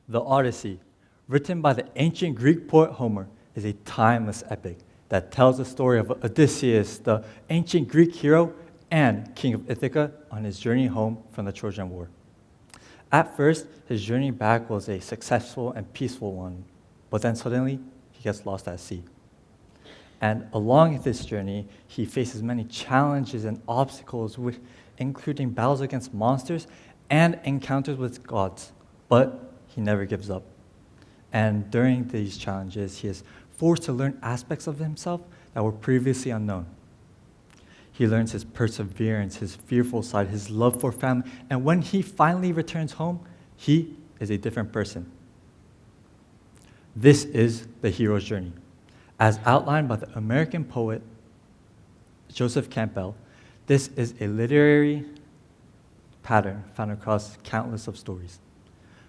The Odyssey, written by the ancient Greek poet Homer, is a timeless epic that tells the story of Odysseus, the ancient Greek hero and king of Ithaca, on his journey home from the Trojan War. At first, his journey back was a successful and peaceful one, but then suddenly he gets lost at sea. And along this journey, he faces many challenges and obstacles, including battles against monsters and encounters with gods. But he never gives up. And during these challenges, he is forced to learn aspects of himself that were previously unknown. He learns his perseverance, his fearful side, his love for family, and when he finally returns home, he is a different person. This is the hero's journey. As outlined by the American poet Joseph Campbell, this is a literary pattern found across countless of stories.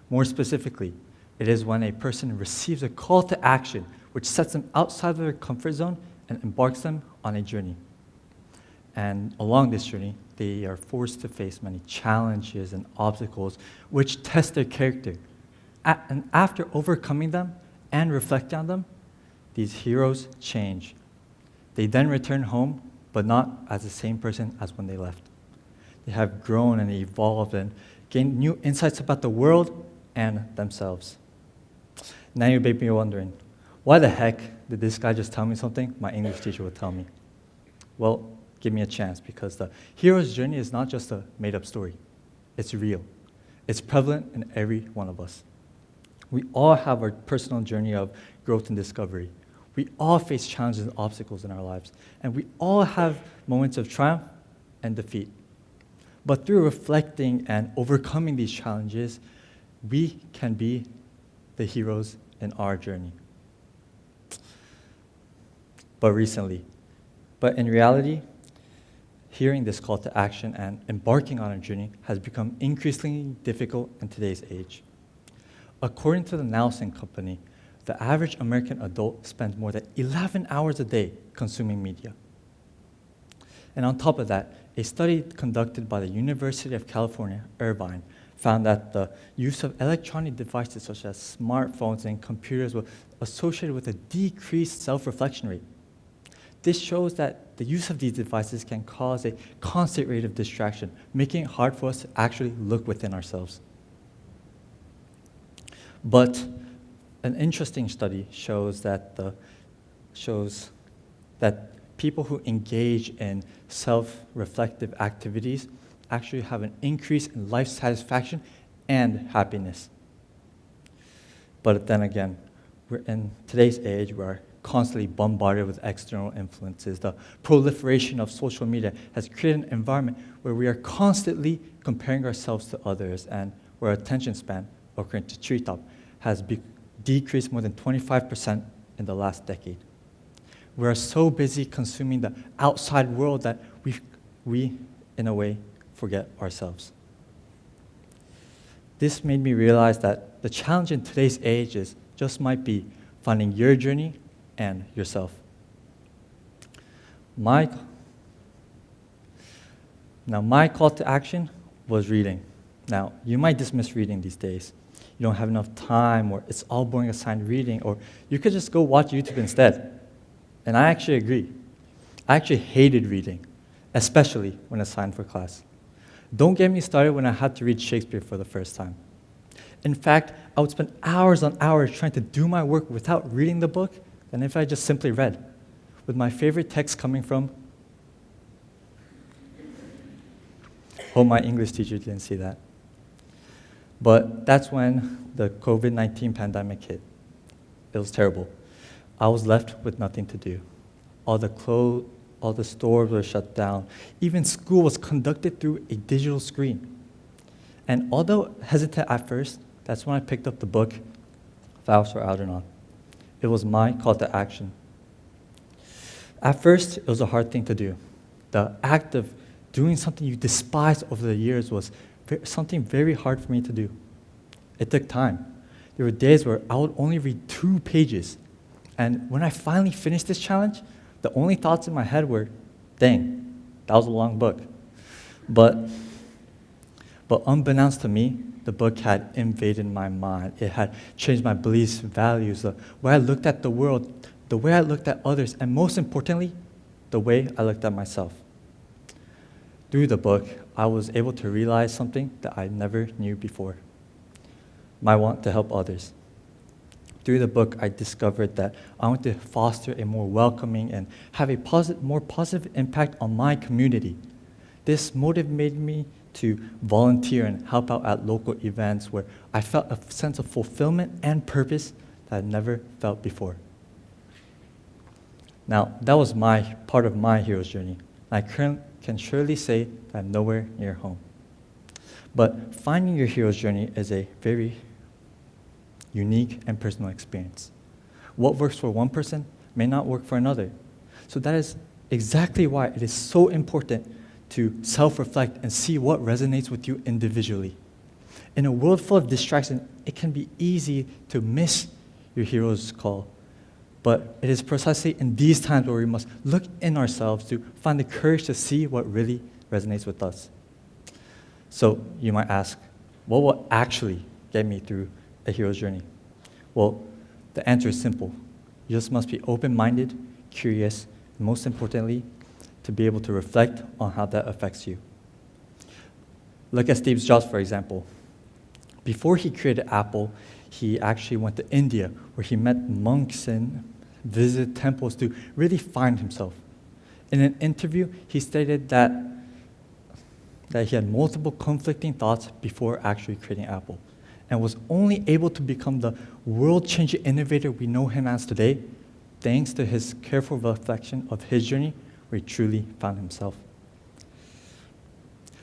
More specifically, it is when a person receives a call to action which sets them outside of their comfort zone and embarks them on a journey. And along this journey, they are forced to face many challenges and obstacles which test their character. And after overcoming them and reflecting on them, these heroes change. They then return home, but not as the same person as when they left. They have grown and evolved and gained new insights about the world and themselves. Now you may be wondering, why the heck did this guy just tell me something my English teacher would tell me? Well, give me a chance, because the hero's journey is not just a made-up story. It's real. It's prevalent in every one of us. We all have our personal journey of growth and discovery. We all face challenges and obstacles in our lives, and we all have moments of triumph and defeat. But through reflecting and overcoming these challenges, we can be the heroes in our journey. But in reality, hearing this call to action and embarking on a journey has become increasingly difficult in today's age. According to the Nielsen Company, the average American adult spends more than 11 hours a day consuming media. And on top of that, a study conducted by the University of California, Irvine, found that the use of electronic devices such as smartphones and computers was associated with a decreased self-reflection rate. This shows that the use of these devices can cause a constant rate of distraction, making it hard for us to actually look within ourselves. But an interesting study shows that people who engage in self-reflective activities actually have an increase in life satisfaction and happiness. But then again, we're in today's age, we're constantly bombarded with external influences. The proliferation of social media has created an environment where we are constantly comparing ourselves to others, and where attention span, according to Treetop, has decreased more than 25% in the last decade. We are so busy consuming the outside world that we, in a way, forget ourselves. This made me realize that the challenge in today's age might be finding your journey and yourself. My call to action was reading. Now, you might dismiss reading these days. You don't have enough time, or it's all boring assigned reading, or you could just go watch YouTube instead. And I actually agree. I actually hated reading, especially when assigned for class. Don't get me started when I had to read Shakespeare for the first time. In fact, I would spend hours on hours trying to do my work without reading the book than if I just simply read, with my favorite text coming from... Hope my English teacher didn't see that. But that's when the COVID-19 pandemic hit. It was terrible. I was left with nothing to do. All the stores were shut down. Even school was conducted through a digital screen. And although hesitant at first, that's when I picked up the book, Faust for Algernon. It was my call to action. At first, it was a hard thing to do. The act of doing something you despise over the years was something very hard for me to do. It took time. There were days where I would only read 2 pages. And when I finally finished this challenge, the only thoughts in my head were, dang, that was a long book. But But unbeknownst to me, the book had invaded my mind. It had changed my beliefs, values, the way I looked at the world, the way I looked at others, and most importantly, the way I looked at myself. Through the book, I was able to realize something that I never knew before: my want to help others. Through the book, I discovered that I want to foster a more welcoming and have a more positive impact on my community. This motivated me to volunteer and help out at local events where I felt a sense of fulfillment and purpose that I'd never felt before. Now, that was part of my hero's journey. I can surely say that I'm nowhere near home. But finding your hero's journey is a very unique and personal experience. What works for one person may not work for another. So that is exactly why it is so important to self-reflect and see what resonates with you individually. In a world full of distraction, it can be easy to miss your hero's call. But it is precisely in these times where we must look in ourselves to find the courage to see what really resonates with us. So you might ask, what will actually get me through a hero's journey? Well, the answer is simple. You just must be open-minded, curious, and most importantly, to be able to reflect on how that affects you. Look at Steve Jobs, for example. Before he created Apple, he actually went to India, where he met monks and visited temples to really find himself. In an interview, he stated that he had multiple conflicting thoughts before actually creating Apple, and was only able to become the world-changing innovator we know him as today, thanks to his careful reflection of his journey, where he truly found himself.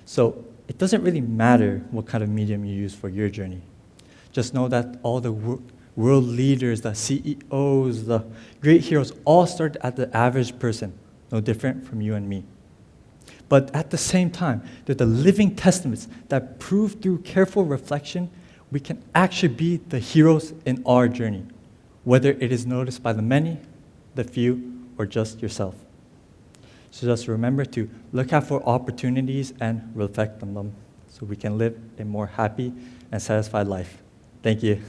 So it doesn't really matter what kind of medium you use for your journey. Just know that all the world leaders, the CEOs, the great heroes, all started as the average person, no different from you and me. But at the same time, they're the living testaments that prove through careful reflection we can actually be the heroes in our journey, whether it is noticed by the many, the few, or just yourself. So just remember to look out for opportunities and reflect on them so we can live a more happy and satisfied life. Thank you.